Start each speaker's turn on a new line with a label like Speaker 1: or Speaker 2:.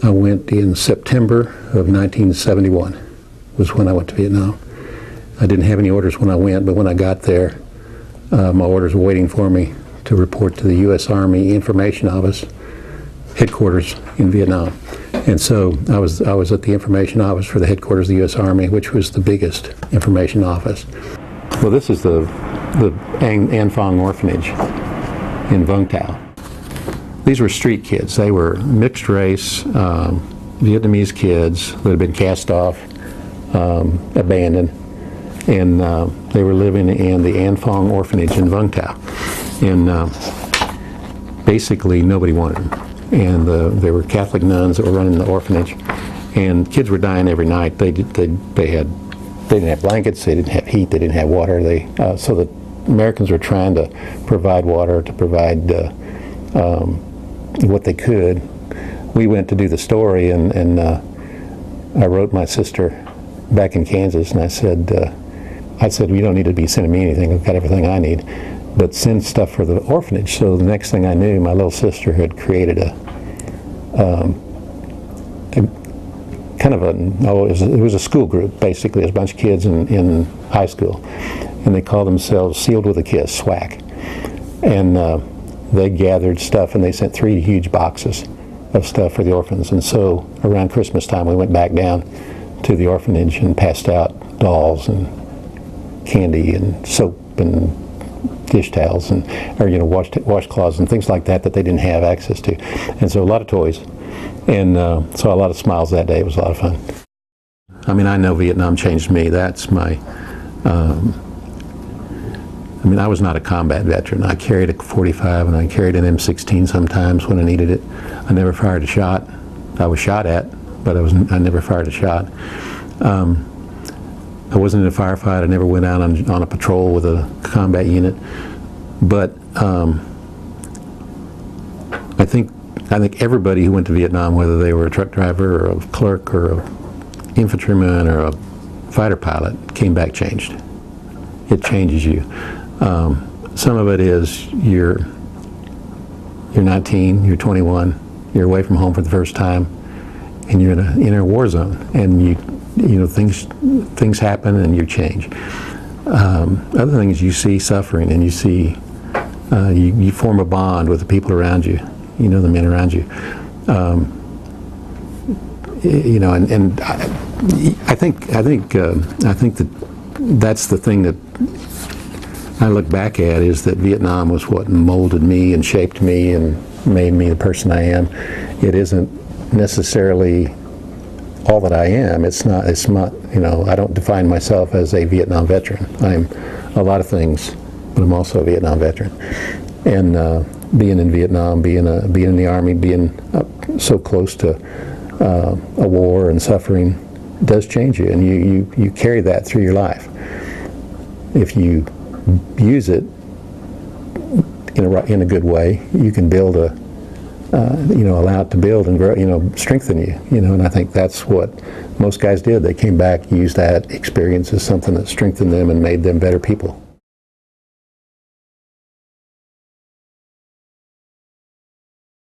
Speaker 1: I went in September of 1971 was when I went to Vietnam. I didn't have any orders when I went, but when I got there, my orders were waiting for me to report to the U.S. Army Information Office headquarters in Vietnam. And so I was at the information office for the headquarters of the U.S. Army, which was the biggest information office. Well, this is the An Phuong Orphanage in Vung Tau. These were street kids. They were mixed race, Vietnamese kids that had been cast off, abandoned, and they were living in the An Phuong Orphanage in Vung Tau. And basically nobody wanted them. And there were Catholic nuns that were running the orphanage, and kids were dying every night. They didn't have blankets, they didn't have heat, they didn't have water. So the Americans were trying to provide water, to provide what they could. We went to do the story, and I wrote my sister back in Kansas, and I said, you don't need to be sending me anything. I've got everything I need. But send stuff for the orphanage. So the next thing I knew, my little sister had created it was a school group, basically. It was a bunch of kids in high school, and they called themselves Sealed with a Kiss, SWAC. And they gathered stuff, and they sent 3 huge boxes of stuff for the orphans. And so around Christmas time, we went back down to the orphanage and passed out dolls and candy and soap and dish towels and washcloths and things like that they didn't have access to. And so a lot of toys, and saw a lot of smiles that day. It was a lot of fun. I mean, I know Vietnam changed me. That's my I was not a combat veteran. I carried a .45 and I carried an M16 sometimes when I needed it. I never fired a shot. I was shot at, but I never fired a shot. I wasn't in a firefight. I never went out on a patrol with a combat unit. But I think everybody who went to Vietnam, whether they were a truck driver or a clerk or an infantryman or a fighter pilot, came back changed. It changes you. Some of it is you're 19, you're 21, you're away from home for the first time, and you're in a war zone, and things happen and you change. Other things, you see suffering, and you see you form a bond with the people around you, the men around you. And I think that that's the thing that I look back at, is that Vietnam was what molded me and shaped me and made me the person I am. It isn't necessarily all that I am. It's not, I don't define myself as a Vietnam veteran. I'm a lot of things, but I'm also a Vietnam veteran. And being in Vietnam, being in the Army, being so close to a war and suffering does change you, and you carry that through your life. If you use it in a good way, you can build allow it to build and grow, strengthen you, and I think that's what most guys did. They came back, used that experience as something that strengthened them and made them better people.